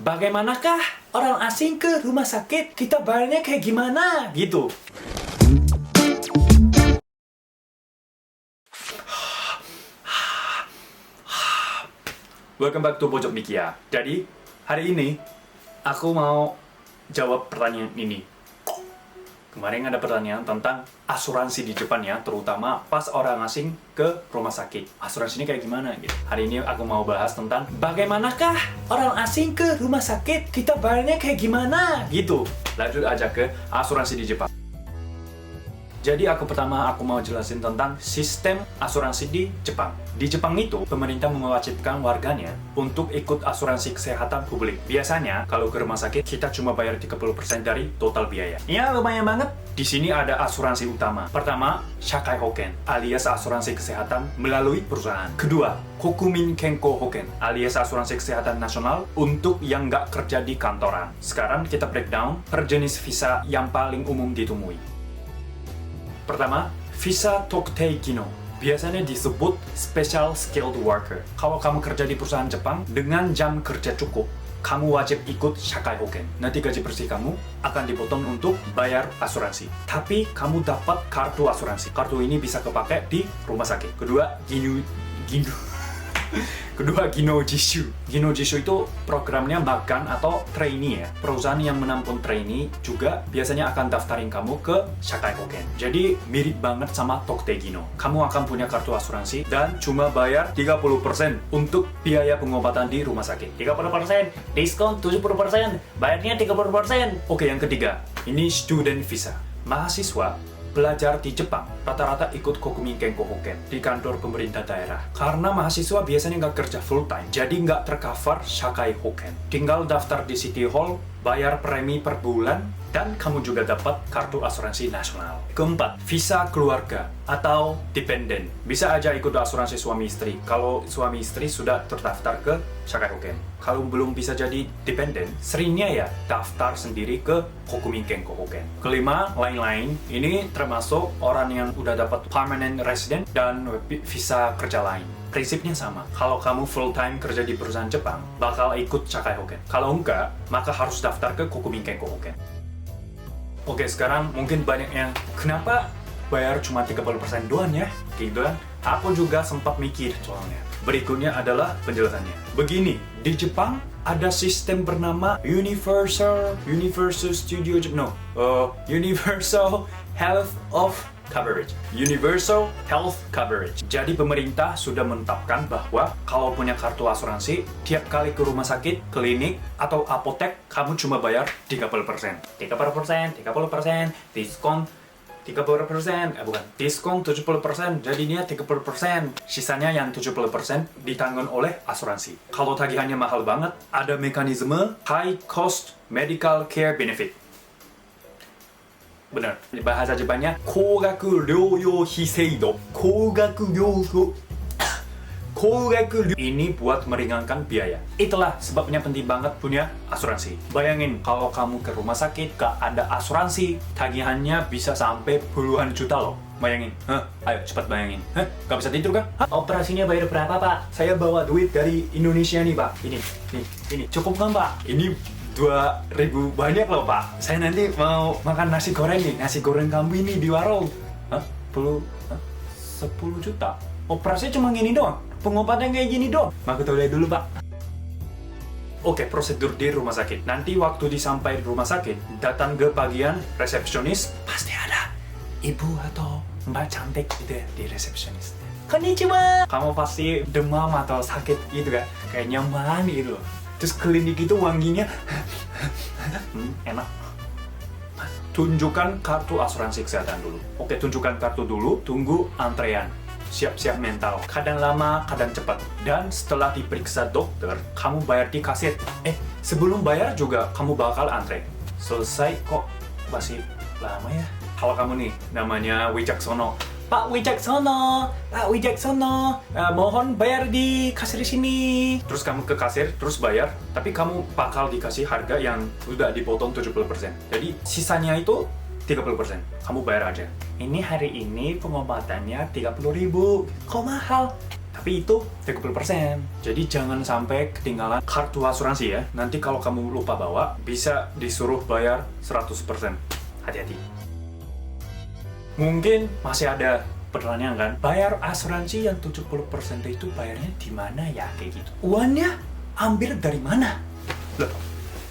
bagaimanakah orang asing ke rumah sakit? Kita bayarnya kayak gimana? Gitu. Welcome back to Pojok Mikia. Jadi, hari ini aku mau jawab pertanyaan ini. Kemarin ada pertanyaan tentang asuransi di Jepang ya, terutama pas orang asing ke rumah sakit. Asuransinya kayak gimana gitu. Hari ini aku mau bahas tentang bagaimanakah orang asing ke rumah sakit? Kita bayarnya kayak gimana? Gitu. Lanjut aja ke asuransi di Jepang. Jadi aku mau jelasin tentang sistem asuransi di Jepang. Di Jepang itu, pemerintah mewajibkan warganya untuk ikut asuransi kesehatan publik. Biasanya, kalau ke rumah sakit, kita cuma bayar 30% dari total biaya. Ya, lumayan banget. Di sini ada asuransi utama. Pertama, Shakai Hoken, alias asuransi kesehatan melalui perusahaan. Kedua, Kokumin Kenko Hoken, alias asuransi kesehatan nasional untuk yang nggak kerja di kantoran. Sekarang kita breakdown per jenis visa yang paling umum ditemui. Pertama, visa Tokutei Gino. Biasanya disebut Special Skilled Worker. Kalau kamu kerja di perusahaan Jepang, dengan jam kerja cukup, kamu wajib ikut Shakai Hoken. Nanti gaji bersih kamu akan dipotong untuk bayar asuransi. Tapi kamu dapat kartu asuransi. Kartu ini bisa kepake di rumah sakit. Kedua, Gino Jishu. Gino Jishu itu programnya magang atau trainee ya. Perusahaan yang menampung trainee juga biasanya akan daftarin kamu ke Shakai Hoken. Jadi mirip banget sama Tokutei Gino. Kamu akan punya kartu asuransi dan cuma bayar 30% untuk biaya pengobatan di rumah sakit. 30%, diskon 70%, bayarnya 30%. Oke, yang ketiga, ini student visa. Mahasiswa belajar di Jepang, rata-rata ikut Kokumin Kenko Hoken di kantor pemerintah daerah. Karena mahasiswa biasanya nggak kerja full time, jadi nggak tercover Shakai Hoken. Tinggal daftar di City Hall, bayar premi per bulan, dan kamu juga dapat kartu asuransi nasional. Keempat, visa keluarga atau dependent. Bisa aja ikut asuransi suami istri, kalau suami istri sudah terdaftar ke Shakai Hoken. Kalau belum bisa jadi dependent, seringnya ya daftar sendiri ke Kokumin Kenko Hoken. Kelima, lain-lain. Ini termasuk orang yang udah dapat permanent resident dan visa kerja lain. Prinsipnya sama. Kalau kamu full time kerja di perusahaan Jepang, bakal ikut Shakai Hoken. Kalau enggak, maka harus daftar ke Kokumin Kenko Hoken. Oke, sekarang mungkin banyak yang kenapa bayar cuma 30% doang ya? Gitu kan? Aku juga sempat mikir soalnya. Berikutnya adalah penjelasannya. Begini, di Jepang ada sistem bernama Universal Health Coverage. Universal Health Coverage. Jadi pemerintah sudah menetapkan bahwa kalau punya kartu asuransi, tiap kali ke rumah sakit, klinik, atau apotek, kamu cuma bayar 30%. 30%, diskon 30%, diskon 70%, jadinya 30%. Sisanya yang 70% ditanggung oleh asuransi. Kalau tagihannya mahal banget, ada mekanisme High Cost Medical Care Benefit. Benar, bahasa Jepangnya Kogaku Ryoyo Hiseido. Ini buat meringankan biaya. Itulah sebabnya penting banget punya asuransi. Bayangin kalau kamu ke rumah sakit gak ada asuransi, tagihannya bisa sampai puluhan juta loh. Bayangin, ayo cepat bayangin. Gak bisa tidur kan? Operasinya bayar berapa pak? Saya bawa duit dari Indonesia nih pak. Ini cukup kan pak? Ini 2.000 banyak loh pak. Saya nanti mau makan nasi goreng nih, nasi goreng kambing ini di warung. 10 juta. Operasinya cuma gini doang. Pengobatan kayak gini doang. Aku toilet dulu pak. Oke, prosedur di rumah sakit. Nanti waktu disampai di rumah sakit, datang ke bagian resepsionis, pasti ada ibu atau mbak cantik gitu ya di resepsionis. Konnichiwa. Kamu pasti demam atau sakit gitu kan? Kayak nyaman gitu loh. Terus klinik itu wanginya enak. Tunjukkan kartu asuransi kesehatan dulu. Oke, tunjukkan kartu dulu, tunggu antrean. Siap-siap mental. Kadang lama, kadang cepat. Dan setelah diperiksa dokter, kamu bayar di kasir. Sebelum bayar juga kamu bakal antre. Selesai kok masih lama ya. Kalau kamu nih, namanya Wijaksono. Pak Wijaksono, mohon bayar di kasir sini. Terus kamu ke kasir, terus bayar. Tapi kamu bakal dikasih harga yang udah dipotong 70%. Jadi sisanya itu 30%. Kamu bayar aja. Ini hari ini pengobatannya 30.000. Kok mahal? Tapi itu 30%. Jadi jangan sampai ketinggalan kartu asuransi ya. Nanti kalau kamu lupa bawa, bisa disuruh bayar 100%. Hati-hati. Mungkin masih ada pertanyaan kan, bayar asuransi yang 70% itu bayarnya di mana ya, kayak gitu. Uangnya ambil dari mana? Loh,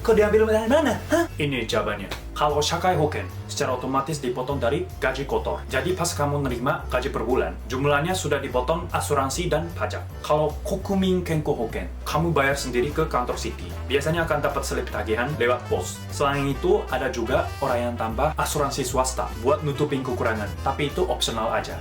kok diambil dari mana? Hah? Ini jawabannya. Kalau Shakai Hoken, secara otomatis dipotong dari gaji kotor. Jadi pas kamu nerima gaji per bulan, jumlahnya sudah dipotong asuransi dan pajak. Kalau Kokumin Kenko Hoken, kamu bayar sendiri ke kantor City. Biasanya akan dapat slip tagihan lewat pos. Selain itu, ada juga orang yang tambah asuransi swasta buat nutupin kekurangan. Tapi itu opsional aja.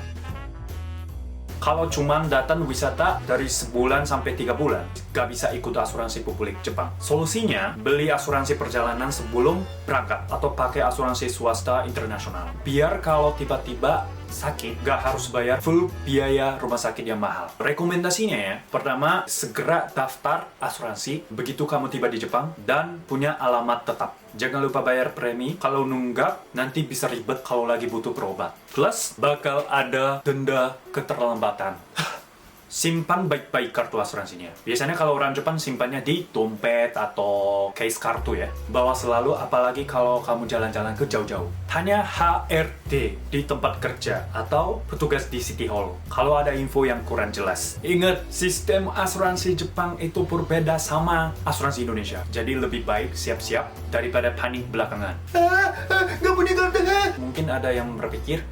Kalau cuma datang wisata dari sebulan sampai 3 bulan, gak bisa ikut asuransi publik Jepang. Solusinya, beli asuransi perjalanan sebelum berangkat atau pakai asuransi swasta internasional. Biar kalau tiba-tiba sakit, gak harus bayar full biaya rumah sakit yang mahal. Rekomendasinya ya, pertama, segera daftar asuransi begitu kamu tiba di Jepang dan punya alamat tetap. Jangan lupa bayar premi, kalau nunggak nanti bisa ribet kalau lagi butuh berobat. Plus, bakal ada denda keterlambatan. Simpan baik-baik kartu asuransinya. Biasanya kalau orang Jepang simpannya di dompet atau case kartu ya. Bawa selalu, apalagi kalau kamu jalan-jalan ke jauh-jauh. Tanya HRD di tempat kerja atau petugas di City Hall kalau ada info yang kurang jelas. Ingat, sistem asuransi Jepang itu berbeda sama asuransi Indonesia. Jadi lebih baik siap-siap daripada panik belakangan. Nggak punya kartu. Mungkin ada yang berpikir,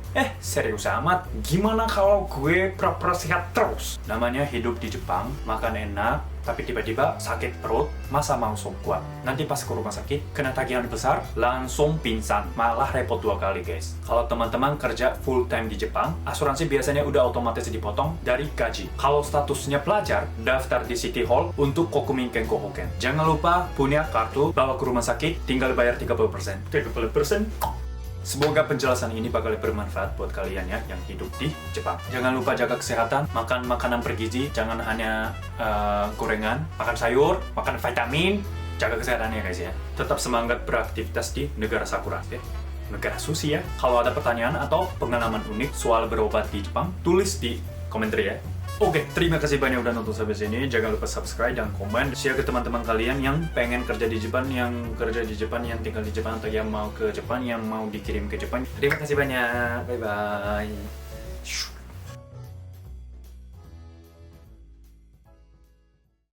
serius amat, gimana kalau gue pura-pura sehat terus? Namanya hidup di Jepang, makan enak, tapi tiba-tiba sakit perut, masa mau kuat? Nanti pas ke rumah sakit, kena tagihan besar, langsung pingsan, malah repot 2 kali guys. Kalau teman-teman kerja full time di Jepang, asuransi biasanya udah otomatis dipotong dari gaji. Kalau statusnya pelajar, daftar di City Hall untuk Kokumin Kenko Hoken. Jangan lupa punya kartu, bawa ke rumah sakit, tinggal bayar 30%. 30%? Semoga penjelasan ini bakal bermanfaat buat kalian ya yang hidup di Jepang. Jangan lupa jaga kesehatan, makan makanan bergizi, jangan hanya gorengan, makan sayur, makan vitamin, jaga kesehatannya guys ya. Tetap semangat beraktivitas di negara Sakura ya. Negara sushi ya. Kalau ada pertanyaan atau pengalaman unik soal berobat di Jepang, tulis di komentar ya. Oke, terima kasih banyak udah nonton sampai sini. Jangan lupa subscribe dan komen. Share ke teman-teman kalian yang pengen kerja di Jepang, yang kerja di Jepang, yang tinggal di Jepang, atau yang mau ke Jepang, yang mau dikirim ke Jepang. Terima kasih banyak. Bye-bye.